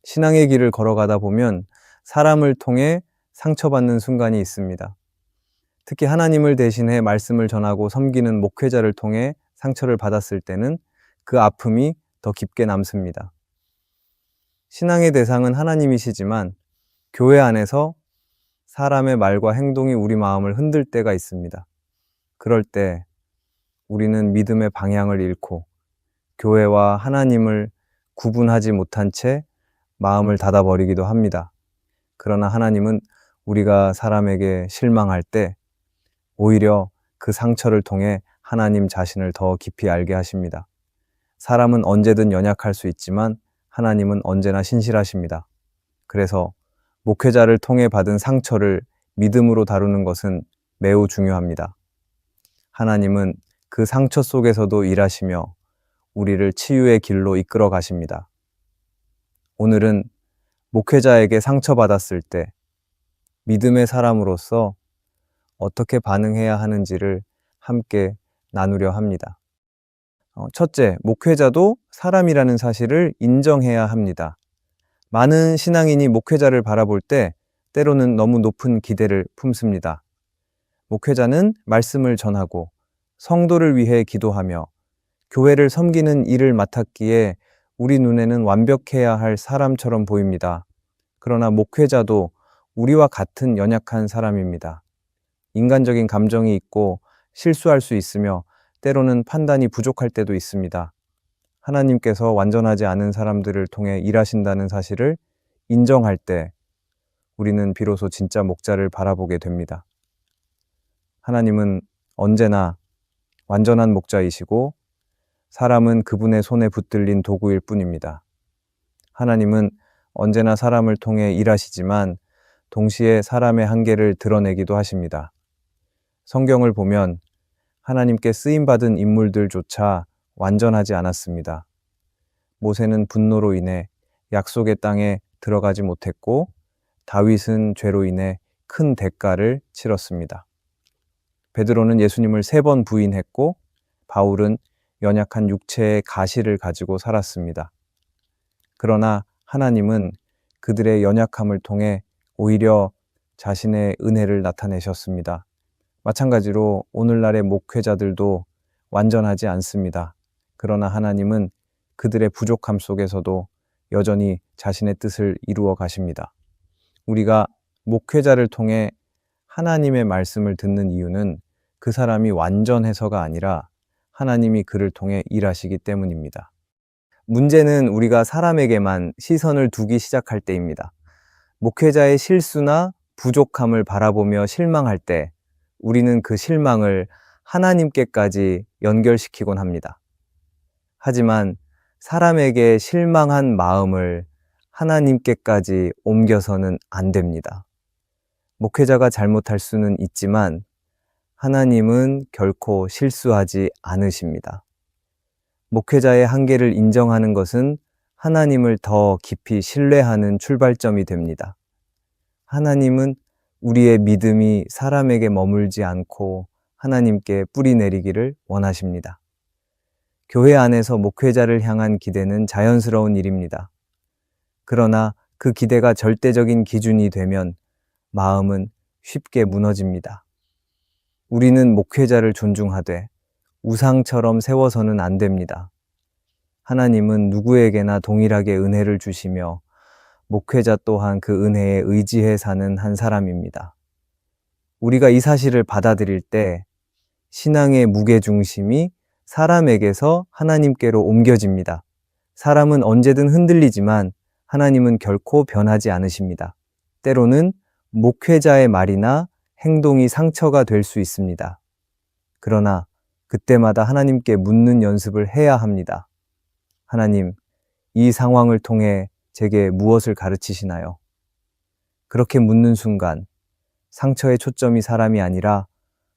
신앙의 길을 걸어가다 보면 사람을 통해 상처받는 순간이 있습니다. 특히 하나님을 대신해 말씀을 전하고 섬기는 목회자를 통해 상처를 받았을 때는 그 아픔이 더 깊게 남습니다. 신앙의 대상은 하나님이시지만 교회 안에서 사람의 말과 행동이 우리 마음을 흔들 때가 있습니다. 그럴 때 우리는 믿음의 방향을 잃고 교회와 하나님을 구분하지 못한 채 마음을 닫아버리기도 합니다. 그러나 하나님은 우리가 사람에게 실망할 때 오히려 그 상처를 통해 하나님 자신을 더 깊이 알게 하십니다. 사람은 언제든 연약할 수 있지만 하나님은 언제나 신실하십니다. 그래서 목회자를 통해 받은 상처를 믿음으로 다루는 것은 매우 중요합니다. 하나님은 그 상처 속에서도 일하시며 우리를 치유의 길로 이끌어 가십니다. 오늘은 목회자에게 상처받았을 때 믿음의 사람으로서 어떻게 반응해야 하는지를 함께 나누려 합니다. 첫째, 목회자도 사람이라는 사실을 인정해야 합니다. 많은 신앙인이 목회자를 바라볼 때 때로는 너무 높은 기대를 품습니다. 목회자는 말씀을 전하고 성도를 위해 기도하며 교회를 섬기는 일을 맡았기에 우리 눈에는 완벽해야 할 사람처럼 보입니다. 그러나 목회자도 우리와 같은 연약한 사람입니다. 인간적인 감정이 있고 실수할 수 있으며 때로는 판단이 부족할 때도 있습니다. 하나님께서 완전하지 않은 사람들을 통해 일하신다는 사실을 인정할 때 우리는 비로소 진짜 목자를 바라보게 됩니다. 하나님은 언제나 완전한 목자이시고 사람은 그분의 손에 붙들린 도구일 뿐입니다. 하나님은 언제나 사람을 통해 일하시지만 동시에 사람의 한계를 드러내기도 하십니다. 성경을 보면 하나님께 쓰임받은 인물들조차 완전하지 않았습니다. 모세는 분노로 인해 약속의 땅에 들어가지 못했고 다윗은 죄로 인해 큰 대가를 치렀습니다. 베드로는 예수님을 3번 부인했고 바울은 연약한 육체의 가시를 가지고 살았습니다. 그러나 하나님은 그들의 연약함을 통해 오히려 자신의 은혜를 나타내셨습니다. 마찬가지로 오늘날의 목회자들도 완전하지 않습니다. 그러나 하나님은 그들의 부족함 속에서도 여전히 자신의 뜻을 이루어 가십니다. 우리가 목회자를 통해 하나님의 말씀을 듣는 이유는 그 사람이 완전해서가 아니라 하나님이 그를 통해 일하시기 때문입니다. 문제는 우리가 사람에게만 시선을 두기 시작할 때입니다. 목회자의 실수나 부족함을 바라보며 실망할 때 우리는 그 실망을 하나님께까지 연결시키곤 합니다. 하지만 사람에게 실망한 마음을 하나님께까지 옮겨서는 안 됩니다. 목회자가 잘못할 수는 있지만 하나님은 결코 실수하지 않으십니다. 목회자의 한계를 인정하는 것은 하나님을 더 깊이 신뢰하는 출발점이 됩니다. 하나님은 우리의 믿음이 사람에게 머물지 않고 하나님께 뿌리 내리기를 원하십니다. 교회 안에서 목회자를 향한 기대는 자연스러운 일입니다. 그러나 그 기대가 절대적인 기준이 되면 마음은 쉽게 무너집니다. 우리는 목회자를 존중하되 우상처럼 세워서는 안 됩니다. 하나님은 누구에게나 동일하게 은혜를 주시며 목회자 또한 그 은혜에 의지해 사는 한 사람입니다. 우리가 이 사실을 받아들일 때 신앙의 무게중심이 사람에게서 하나님께로 옮겨집니다. 사람은 언제든 흔들리지만 하나님은 결코 변하지 않으십니다. 때로는 목회자의 말이나 행동이 상처가 될 수 있습니다. 그러나 그때마다 하나님께 묻는 연습을 해야 합니다. 하나님, 이 상황을 통해 제게 무엇을 가르치시나요? 그렇게 묻는 순간 상처의 초점이 사람이 아니라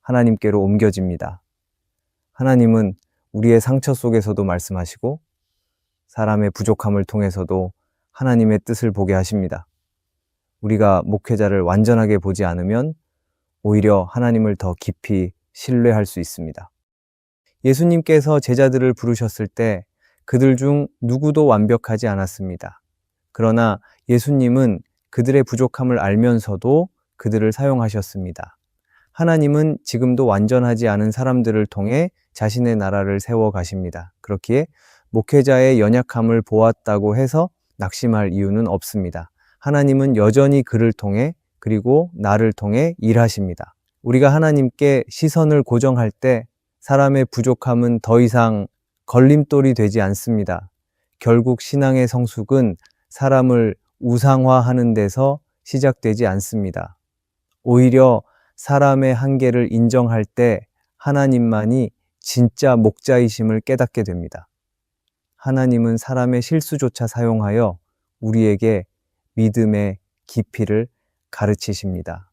하나님께로 옮겨집니다. 하나님은 우리의 상처 속에서도 말씀하시고 사람의 부족함을 통해서도 하나님의 뜻을 보게 하십니다. 우리가 목회자를 완전하게 보지 않으면 오히려 하나님을 더 깊이 신뢰할 수 있습니다. 예수님께서 제자들을 부르셨을 때 그들 중 누구도 완벽하지 않았습니다. 그러나 예수님은 그들의 부족함을 알면서도 그들을 사용하셨습니다. 하나님은 지금도 완전하지 않은 사람들을 통해 자신의 나라를 세워 가십니다. 그렇기에 목회자의 연약함을 보았다고 해서 낙심할 이유는 없습니다. 하나님은 여전히 그를 통해 그리고 나를 통해 일하십니다. 우리가 하나님께 시선을 고정할 때 사람의 부족함은 더 이상 걸림돌이 되지 않습니다. 결국 신앙의 성숙은 사람을 우상화하는 데서 시작되지 않습니다. 오히려 사람의 한계를 인정할 때 하나님만이 진짜 목자이심을 깨닫게 됩니다. 하나님은 사람의 실수조차 사용하여 우리에게 믿음의 깊이를 가르치십니다.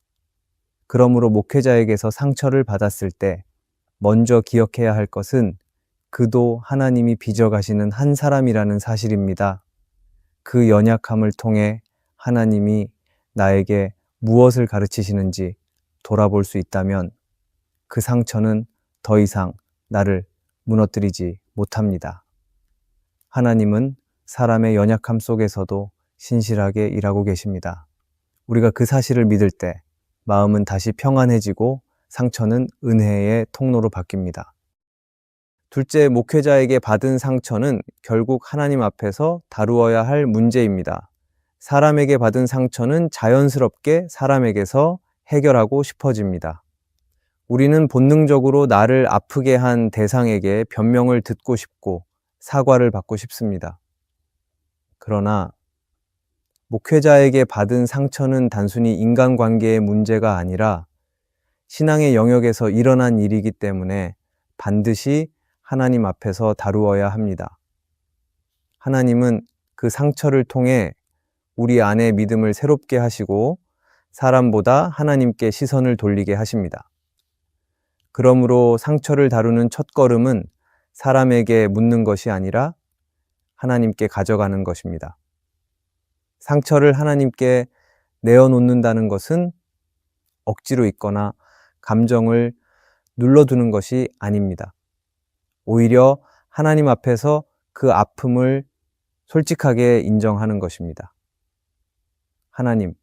그러므로 목회자에게서 상처를 받았을 때 먼저 기억해야 할 것은 그도 하나님이 빚어가시는 한 사람이라는 사실입니다. 그 연약함을 통해 하나님이 나에게 무엇을 가르치시는지 돌아볼 수 있다면 그 상처는 더 이상 나를 무너뜨리지 못합니다. 하나님은 사람의 연약함 속에서도 신실하게 일하고 계십니다. 우리가 그 사실을 믿을 때 마음은 다시 평안해지고 상처는 은혜의 통로로 바뀝니다. 둘째, 목회자에게 받은 상처는 결국 하나님 앞에서 다루어야 할 문제입니다. 사람에게 받은 상처는 자연스럽게 사람에게서 해결하고 싶어집니다. 우리는 본능적으로 나를 아프게 한 대상에게 변명을 듣고 싶고 사과를 받고 싶습니다. 그러나 목회자에게 받은 상처는 단순히 인간관계의 문제가 아니라 신앙의 영역에서 일어난 일이기 때문에 반드시 하나님 앞에서 다루어야 합니다. 하나님은 그 상처를 통해 우리 안의 믿음을 새롭게 하시고 사람보다 하나님께 시선을 돌리게 하십니다. 그러므로 상처를 다루는 첫걸음은 사람에게 묻는 것이 아니라 하나님께 가져가는 것입니다. 상처를 하나님께 내어놓는다는 것은 억지로 있거나 감정을 눌러두는 것이 아닙니다. 오히려 하나님 앞에서 그 아픔을 솔직하게 인정하는 것입니다. 하나님,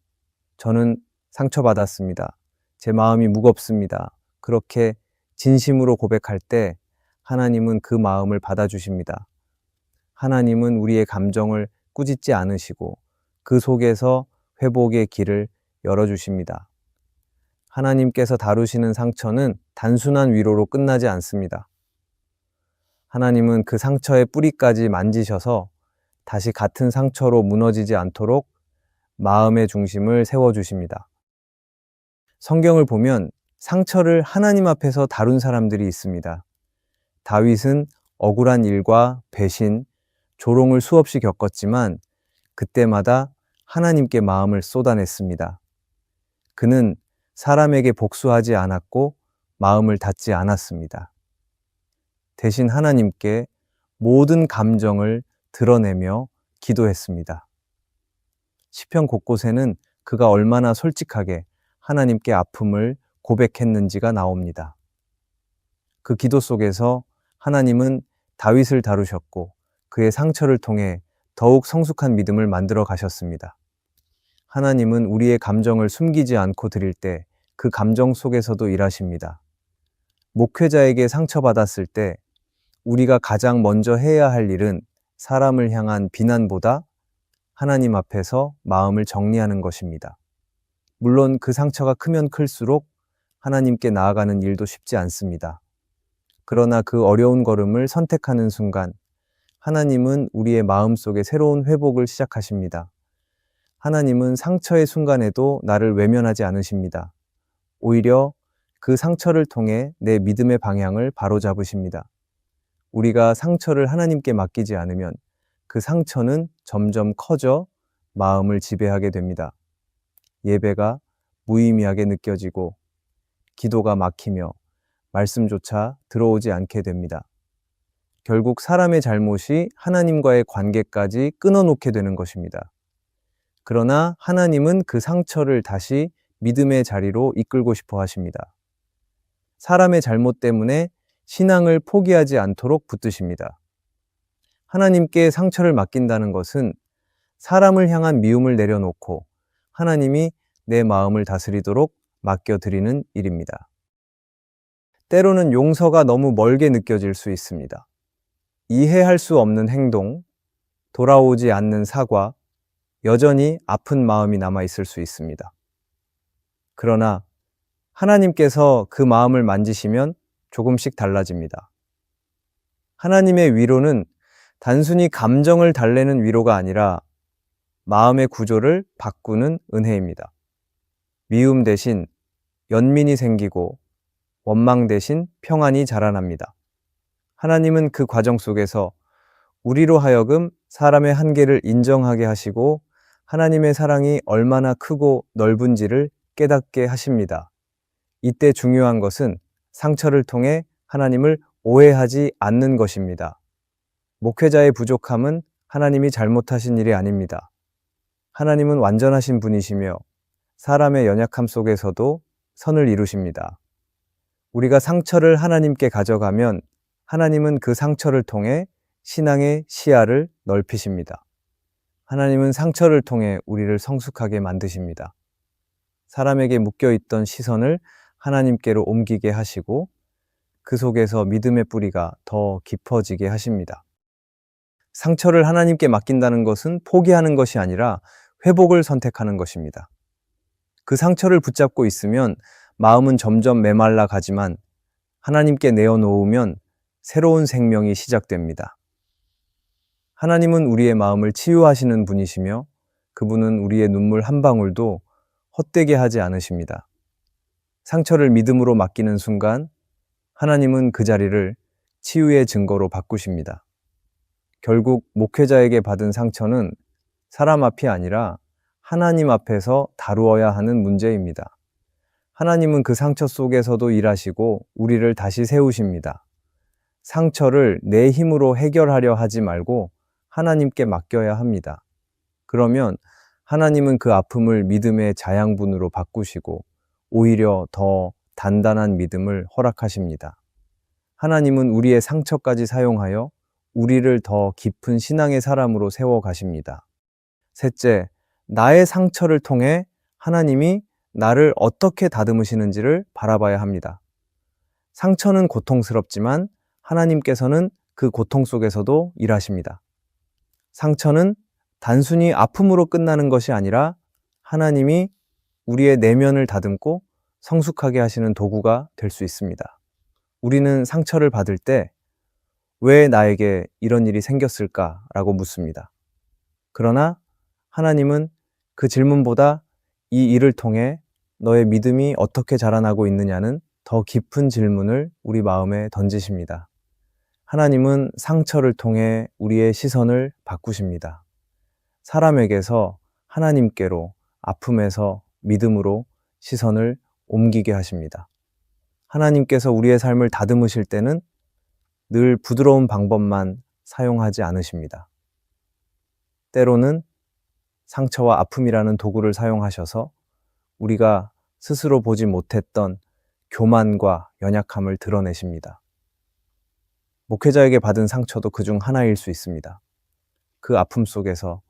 저는 상처받았습니다. 제 마음이 무겁습니다. 그렇게 진심으로 고백할 때 하나님은 그 마음을 받아주십니다. 하나님은 우리의 감정을 꾸짖지 않으시고 그 속에서 회복의 길을 열어주십니다. 하나님께서 다루시는 상처는 단순한 위로로 끝나지 않습니다. 하나님은 그 상처의 뿌리까지 만지셔서 다시 같은 상처로 무너지지 않도록 마음의 중심을 세워주십니다. 성경을 보면 상처를 하나님 앞에서 다룬 사람들이 있습니다. 다윗은 억울한 일과 배신, 조롱을 수없이 겪었지만 그때마다 하나님께 마음을 쏟아냈습니다. 그는 사람에게 복수하지 않았고 마음을 닫지 않았습니다. 대신 하나님께 모든 감정을 드러내며 기도했습니다. 시편 곳곳에는 그가 얼마나 솔직하게 하나님께 아픔을 고백했는지가 나옵니다. 그 기도 속에서 하나님은 다윗을 다루셨고 그의 상처를 통해 더욱 성숙한 믿음을 만들어 가셨습니다. 하나님은 우리의 감정을 숨기지 않고 드릴 때 그 감정 속에서도 일하십니다. 목회자에게 상처받았을 때 우리가 가장 먼저 해야 할 일은 사람을 향한 비난보다 하나님 앞에서 마음을 정리하는 것입니다. 물론 그 상처가 크면 클수록 하나님께 나아가는 일도 쉽지 않습니다. 그러나 그 어려운 걸음을 선택하는 순간 하나님은 우리의 마음속에 새로운 회복을 시작하십니다. 하나님은 상처의 순간에도 나를 외면하지 않으십니다. 오히려 그 상처를 통해 내 믿음의 방향을 바로잡으십니다. 우리가 상처를 하나님께 맡기지 않으면 그 상처는 점점 커져 마음을 지배하게 됩니다. 예배가 무의미하게 느껴지고 기도가 막히며 말씀조차 들어오지 않게 됩니다. 결국 사람의 잘못이 하나님과의 관계까지 끊어놓게 되는 것입니다. 그러나 하나님은 그 상처를 다시 믿음의 자리로 이끌고 싶어 하십니다. 사람의 잘못 때문에 신앙을 포기하지 않도록 붙드십니다. 하나님께 상처를 맡긴다는 것은 사람을 향한 미움을 내려놓고 하나님이 내 마음을 다스리도록 맡겨드리는 일입니다. 때로는 용서가 너무 멀게 느껴질 수 있습니다. 이해할 수 없는 행동, 돌아오지 않는 사과, 여전히 아픈 마음이 남아 있을 수 있습니다. 그러나 하나님께서 그 마음을 만지시면 조금씩 달라집니다. 하나님의 위로는 단순히 감정을 달래는 위로가 아니라 마음의 구조를 바꾸는 은혜입니다. 미움 대신 연민이 생기고 원망 대신 평안이 자라납니다. 하나님은 그 과정 속에서 우리로 하여금 사람의 한계를 인정하게 하시고 하나님의 사랑이 얼마나 크고 넓은지를 깨닫게 하십니다. 이때 중요한 것은 상처를 통해 하나님을 오해하지 않는 것입니다. 목회자의 부족함은 하나님이 잘못하신 일이 아닙니다. 하나님은 완전하신 분이시며 사람의 연약함 속에서도 선을 이루십니다. 우리가 상처를 하나님께 가져가면 하나님은 그 상처를 통해 신앙의 시야를 넓히십니다. 하나님은 상처를 통해 우리를 성숙하게 만드십니다. 사람에게 묶여있던 시선을 하나님께로 옮기게 하시고 그 속에서 믿음의 뿌리가 더 깊어지게 하십니다. 상처를 하나님께 맡긴다는 것은 포기하는 것이 아니라 회복을 선택하는 것입니다. 그 상처를 붙잡고 있으면 마음은 점점 메말라 가지만 하나님께 내어놓으면 새로운 생명이 시작됩니다. 하나님은 우리의 마음을 치유하시는 분이시며 그분은 우리의 눈물 한 방울도 헛되게 하지 않으십니다. 상처를 믿음으로 맡기는 순간 하나님은 그 자리를 치유의 증거로 바꾸십니다. 결국 목회자에게 받은 상처는 사람 앞이 아니라 하나님 앞에서 다루어야 하는 문제입니다. 하나님은 그 상처 속에서도 일하시고 우리를 다시 세우십니다. 상처를 내 힘으로 해결하려 하지 말고 하나님께 맡겨야 합니다. 그러면 하나님은 그 아픔을 믿음의 자양분으로 바꾸시고 오히려 더 단단한 믿음을 허락하십니다. 하나님은 우리의 상처까지 사용하여 우리를 더 깊은 신앙의 사람으로 세워가십니다. 셋째, 나의 상처를 통해 하나님이 나를 어떻게 다듬으시는지를 바라봐야 합니다. 상처는 고통스럽지만 하나님께서는 그 고통 속에서도 일하십니다. 상처는 단순히 아픔으로 끝나는 것이 아니라 하나님이 우리의 내면을 다듬고 성숙하게 하시는 도구가 될 수 있습니다. 우리는 상처를 받을 때 왜 나에게 이런 일이 생겼을까라고 묻습니다. 그러나 하나님은 그 질문보다 이 일을 통해 너의 믿음이 어떻게 자라나고 있느냐는 더 깊은 질문을 우리 마음에 던지십니다. 하나님은 상처를 통해 우리의 시선을 바꾸십니다. 사람에게서 하나님께로, 아픔에서 믿음으로 시선을 옮기게 하십니다. 하나님께서 우리의 삶을 다듬으실 때는 늘 부드러운 방법만 사용하지 않으십니다. 때로는 상처와 아픔이라는 도구를 사용하셔서 우리가 스스로 보지 못했던 교만과 연약함을 드러내십니다. 목회자에게 받은 상처도 그중 하나일 수 있습니다. 그 아픔 속에서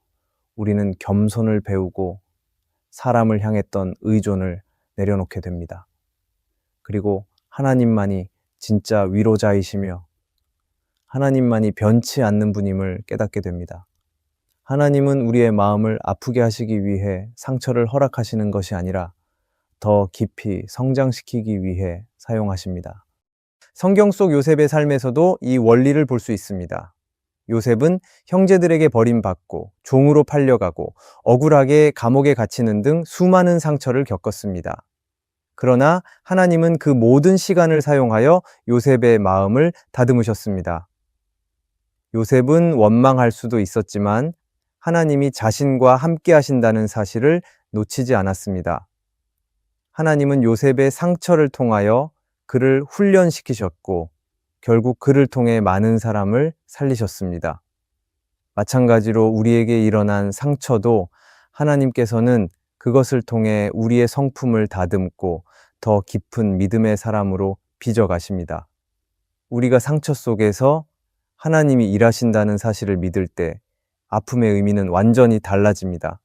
우리는 겸손을 배우고 사람을 향했던 의존을 내려놓게 됩니다. 그리고 하나님만이 진짜 위로자이시며 하나님만이 변치 않는 분임을 깨닫게 됩니다. 하나님은 우리의 마음을 아프게 하시기 위해 상처를 허락하시는 것이 아니라 더 깊이 성장시키기 위해 사용하십니다. 성경 속 요셉의 삶에서도 이 원리를 볼 수 있습니다. 요셉은 형제들에게 버림받고 종으로 팔려가고 억울하게 감옥에 갇히는 등 수많은 상처를 겪었습니다. 그러나 하나님은 그 모든 시간을 사용하여 요셉의 마음을 다듬으셨습니다. 요셉은 원망할 수도 있었지만 하나님이 자신과 함께 하신다는 사실을 놓치지 않았습니다. 하나님은 요셉의 상처를 통하여 그를 훈련시키셨고 결국 그를 통해 많은 사람을 살리셨습니다. 마찬가지로 우리에게 일어난 상처도 하나님께서는 그것을 통해 우리의 성품을 다듬고 더 깊은 믿음의 사람으로 빚어가십니다. 우리가 상처 속에서 하나님이 일하신다는 사실을 믿을 때 아픔의 의미는 완전히 달라집니다.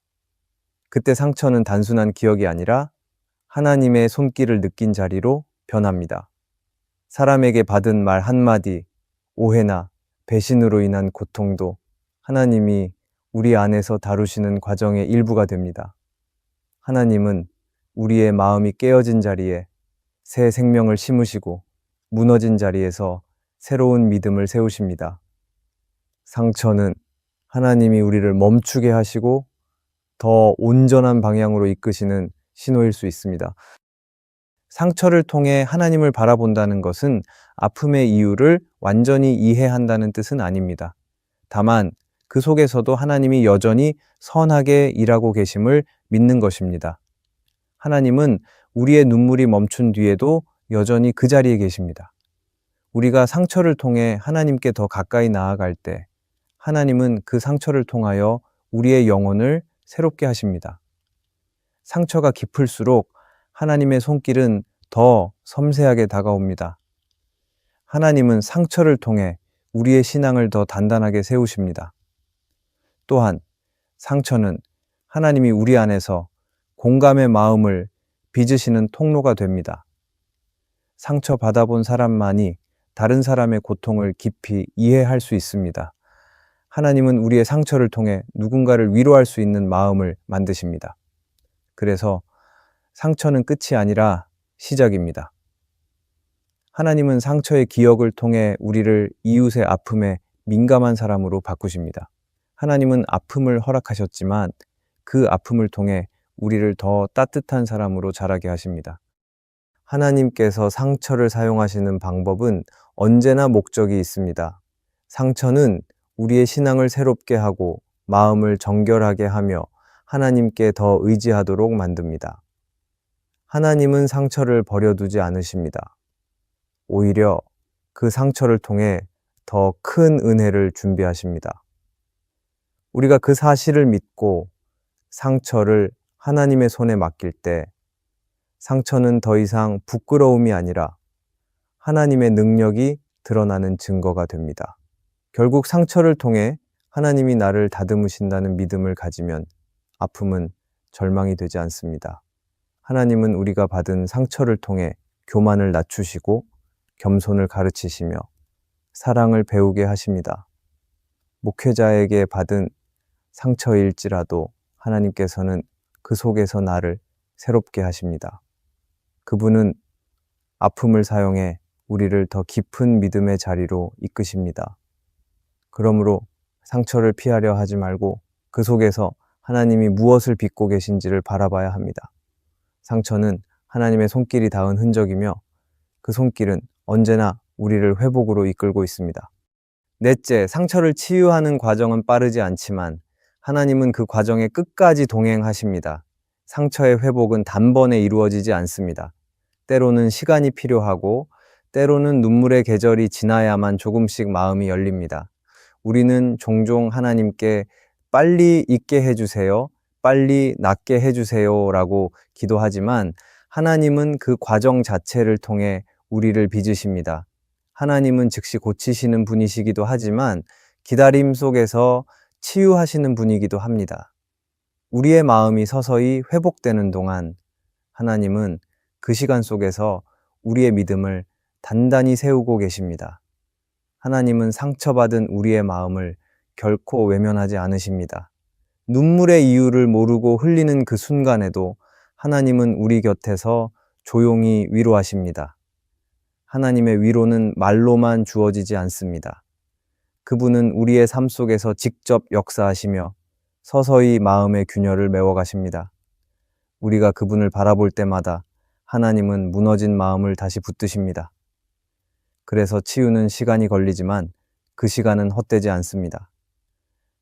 그때 상처는 단순한 기억이 아니라 하나님의 손길을 느낀 자리로 변합니다. 사람에게 받은 말 한마디, 오해나 배신으로 인한 고통도 하나님이 우리 안에서 다루시는 과정의 일부가 됩니다. 하나님은 우리의 마음이 깨어진 자리에 새 생명을 심으시고 무너진 자리에서 새로운 믿음을 세우십니다. 상처는 하나님이 우리를 멈추게 하시고 더 온전한 방향으로 이끄시는 신호일 수 있습니다. 상처를 통해 하나님을 바라본다는 것은 아픔의 이유를 완전히 이해한다는 뜻은 아닙니다. 다만 그 속에서도 하나님이 여전히 선하게 일하고 계심을 믿는 것입니다. 하나님은 우리의 눈물이 멈춘 뒤에도 여전히 그 자리에 계십니다. 우리가 상처를 통해 하나님께 더 가까이 나아갈 때 하나님은 그 상처를 통하여 우리의 영혼을 새롭게 하십니다. 상처가 깊을수록 하나님의 손길은 더 섬세하게 다가옵니다. 하나님은 상처를 통해 우리의 신앙을 더 단단하게 세우십니다. 또한 상처는 하나님이 우리 안에서 공감의 마음을 빚으시는 통로가 됩니다. 상처 받아본 사람만이 다른 사람의 고통을 깊이 이해할 수 있습니다. 하나님은 우리의 상처를 통해 누군가를 위로할 수 있는 마음을 만드십니다. 그래서 상처는 끝이 아니라 시작입니다. 하나님은 상처의 기억을 통해 우리를 이웃의 아픔에 민감한 사람으로 바꾸십니다. 하나님은 아픔을 허락하셨지만 그 아픔을 통해 우리를 더 따뜻한 사람으로 자라게 하십니다. 하나님께서 상처를 사용하시는 방법은 언제나 목적이 있습니다. 상처는 우리의 신앙을 새롭게 하고 마음을 정결하게 하며 하나님께 더 의지하도록 만듭니다. 하나님은 상처를 버려두지 않으십니다. 오히려 그 상처를 통해 더 큰 은혜를 준비하십니다. 우리가 그 사실을 믿고 상처를 하나님의 손에 맡길 때 상처는 더 이상 부끄러움이 아니라 하나님의 능력이 드러나는 증거가 됩니다. 결국 상처를 통해 하나님이 나를 다듬으신다는 믿음을 가지면 아픔은 절망이 되지 않습니다. 하나님은 우리가 받은 상처를 통해 교만을 낮추시고 겸손을 가르치시며 사랑을 배우게 하십니다. 목회자에게 받은 상처일지라도 하나님께서는 그 속에서 나를 새롭게 하십니다. 그분은 아픔을 사용해 우리를 더 깊은 믿음의 자리로 이끄십니다. 그러므로 상처를 피하려 하지 말고 그 속에서 하나님이 무엇을 빚고 계신지를 바라봐야 합니다. 상처는 하나님의 손길이 닿은 흔적이며 그 손길은 언제나 우리를 회복으로 이끌고 있습니다. 넷째, 상처를 치유하는 과정은 빠르지 않지만 하나님은 그 과정에 끝까지 동행하십니다. 상처의 회복은 단번에 이루어지지 않습니다. 때로는 시간이 필요하고 때로는 눈물의 계절이 지나야만 조금씩 마음이 열립니다. 우리는 종종 하나님께 빨리 잊게 해주세요, 빨리 낫게 해주세요 라고 기도하지만 하나님은 그 과정 자체를 통해 우리를 빚으십니다. 하나님은 즉시 고치시는 분이시기도 하지만 기다림 속에서 치유하시는 분이기도 합니다. 우리의 마음이 서서히 회복되는 동안 하나님은 그 시간 속에서 우리의 믿음을 단단히 세우고 계십니다. 하나님은 상처받은 우리의 마음을 결코 외면하지 않으십니다. 눈물의 이유를 모르고 흘리는 그 순간에도 하나님은 우리 곁에서 조용히 위로하십니다. 하나님의 위로는 말로만 주어지지 않습니다. 그분은 우리의 삶 속에서 직접 역사하시며 서서히 마음의 균열을 메워가십니다. 우리가 그분을 바라볼 때마다 하나님은 무너진 마음을 다시 붙드십니다. 그래서 치유는 시간이 걸리지만 그 시간은 헛되지 않습니다.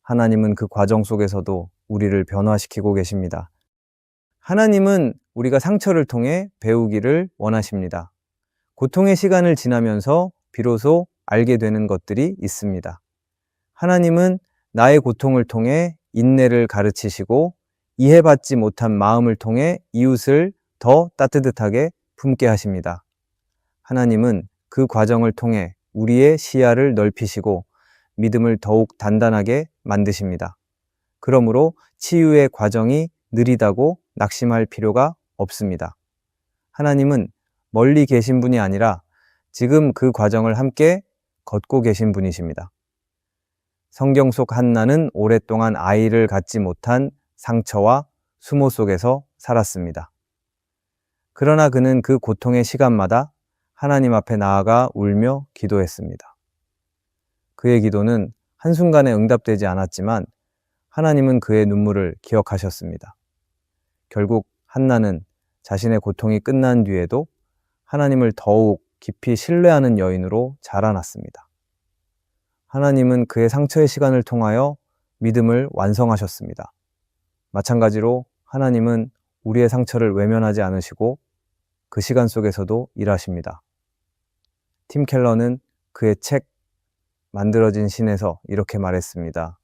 하나님은 그 과정 속에서도 우리를 변화시키고 계십니다. 하나님은 우리가 상처를 통해 배우기를 원하십니다. 고통의 시간을 지나면서 비로소 알게 되는 것들이 있습니다. 하나님은 나의 고통을 통해 인내를 가르치시고 이해받지 못한 마음을 통해 이웃을 더 따뜻하게 품게 하십니다. 하나님은 그 과정을 통해 우리의 시야를 넓히시고 믿음을 더욱 단단하게 만드십니다. 그러므로 치유의 과정이 느리다고 낙심할 필요가 없습니다. 하나님은 멀리 계신 분이 아니라 지금 그 과정을 함께 걷고 계신 분이십니다. 성경 속 한나는 오랫동안 아이를 갖지 못한 상처와 수모 속에서 살았습니다. 그러나 그는 그 고통의 시간마다 하나님 앞에 나아가 울며 기도했습니다. 그의 기도는 한순간에 응답되지 않았지만 하나님은 그의 눈물을 기억하셨습니다. 결국 한나는 자신의 고통이 끝난 뒤에도 하나님을 더욱 깊이 신뢰하는 여인으로 자라났습니다. 하나님은 그의 상처의 시간을 통하여 믿음을 완성하셨습니다. 마찬가지로 하나님은 우리의 상처를 외면하지 않으시고 그 시간 속에서도 일하십니다. 팀 켈러는 그의 책 만들어진 신에서 이렇게 말했습니다.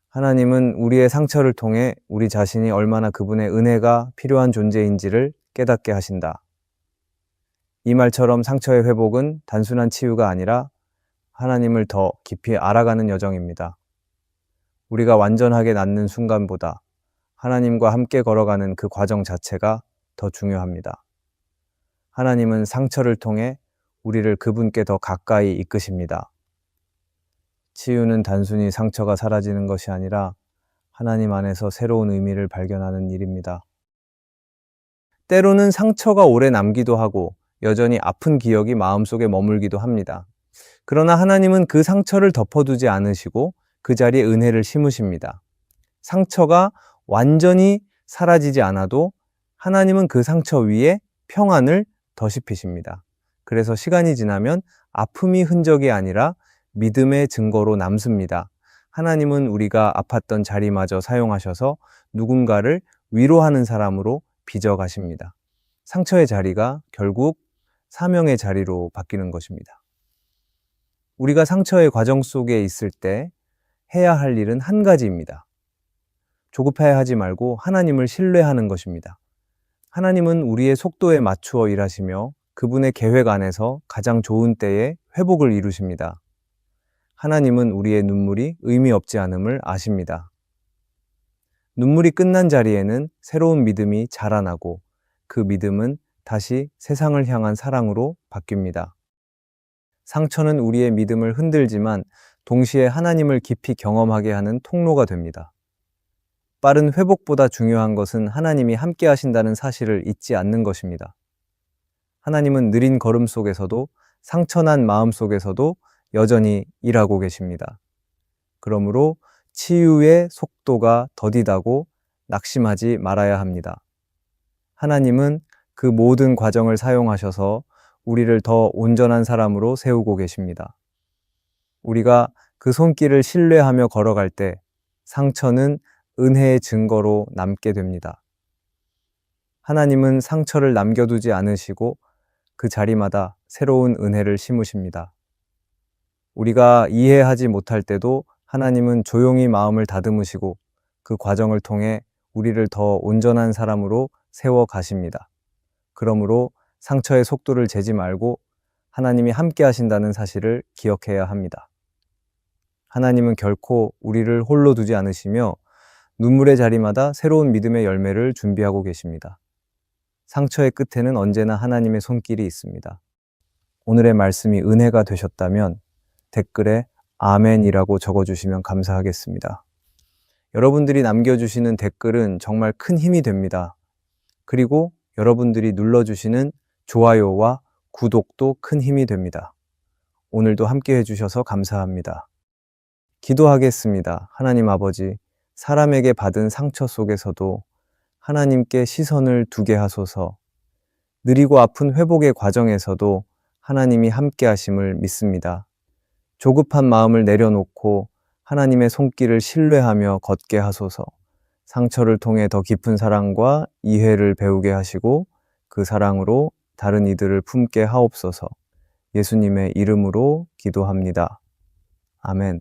하나님은 우리의 상처를 통해 우리 자신이 얼마나 그분의 은혜가 필요한 존재인지를 깨닫게 하신다. 이 말처럼 상처의 회복은 단순한 치유가 아니라 하나님을 더 깊이 알아가는 여정입니다. 우리가 완전하게 낫는 순간보다 하나님과 함께 걸어가는 그 과정 자체가 더 중요합니다. 하나님은 상처를 통해 우리를 그분께 더 가까이 이끄십니다. 치유는 단순히 상처가 사라지는 것이 아니라 하나님 안에서 새로운 의미를 발견하는 일입니다. 때로는 상처가 오래 남기도 하고 여전히 아픈 기억이 마음속에 머물기도 합니다. 그러나 하나님은 그 상처를 덮어두지 않으시고 그 자리에 은혜를 심으십니다. 상처가 완전히 사라지지 않아도 하나님은 그 상처 위에 평안을 더시피십니다. 그래서 시간이 지나면 아픔이 흔적이 아니라 믿음의 증거로 남습니다. 하나님은 우리가 아팠던 자리마저 사용하셔서 누군가를 위로하는 사람으로 빚어가십니다. 상처의 자리가 결국 사명의 자리로 바뀌는 것입니다. 우리가 상처의 과정 속에 있을 때 해야 할 일은 한 가지입니다. 조급해하지 말고 하나님을 신뢰하는 것입니다. 하나님은 우리의 속도에 맞추어 일하시며 그분의 계획 안에서 가장 좋은 때에 회복을 이루십니다. 하나님은 우리의 눈물이 의미 없지 않음을 아십니다. 눈물이 끝난 자리에는 새로운 믿음이 자라나고 그 믿음은 다시 세상을 향한 사랑으로 바뀝니다. 상처는 우리의 믿음을 흔들지만 동시에 하나님을 깊이 경험하게 하는 통로가 됩니다. 빠른 회복보다 중요한 것은 하나님이 함께 하신다는 사실을 잊지 않는 것입니다. 하나님은 느린 걸음 속에서도 상처난 마음 속에서도 여전히 일하고 계십니다. 그러므로 치유의 속도가 더디다고 낙심하지 말아야 합니다. 하나님은 그 모든 과정을 사용하셔서 우리를 더 온전한 사람으로 세우고 계십니다. 우리가 그 손길을 신뢰하며 걸어갈 때 상처는 은혜의 증거로 남게 됩니다. 하나님은 상처를 남겨두지 않으시고 그 자리마다 새로운 은혜를 심으십니다. 우리가 이해하지 못할 때도 하나님은 조용히 마음을 다듬으시고 그 과정을 통해 우리를 더 온전한 사람으로 세워 가십니다. 그러므로 상처의 속도를 재지 말고 하나님이 함께 하신다는 사실을 기억해야 합니다. 하나님은 결코 우리를 홀로 두지 않으시며 눈물의 자리마다 새로운 믿음의 열매를 준비하고 계십니다. 상처의 끝에는 언제나 하나님의 손길이 있습니다. 오늘의 말씀이 은혜가 되셨다면 댓글에 아멘이라고 적어주시면 감사하겠습니다. 여러분들이 남겨주시는 댓글은 정말 큰 힘이 됩니다. 그리고 여러분들이 눌러주시는 좋아요와 구독도 큰 힘이 됩니다. 오늘도 함께 해주셔서 감사합니다. 기도하겠습니다. 하나님 아버지, 사람에게 받은 상처 속에서도 하나님께 시선을 두게 하소서. 느리고 아픈 회복의 과정에서도 하나님이 함께 하심을 믿습니다. 조급한 마음을 내려놓고 하나님의 손길을 신뢰하며 걷게 하소서. 상처를 통해 더 깊은 사랑과 이해를 배우게 하시고 그 사랑으로 다른 이들을 품게 하옵소서. 예수님의 이름으로 기도합니다. 아멘.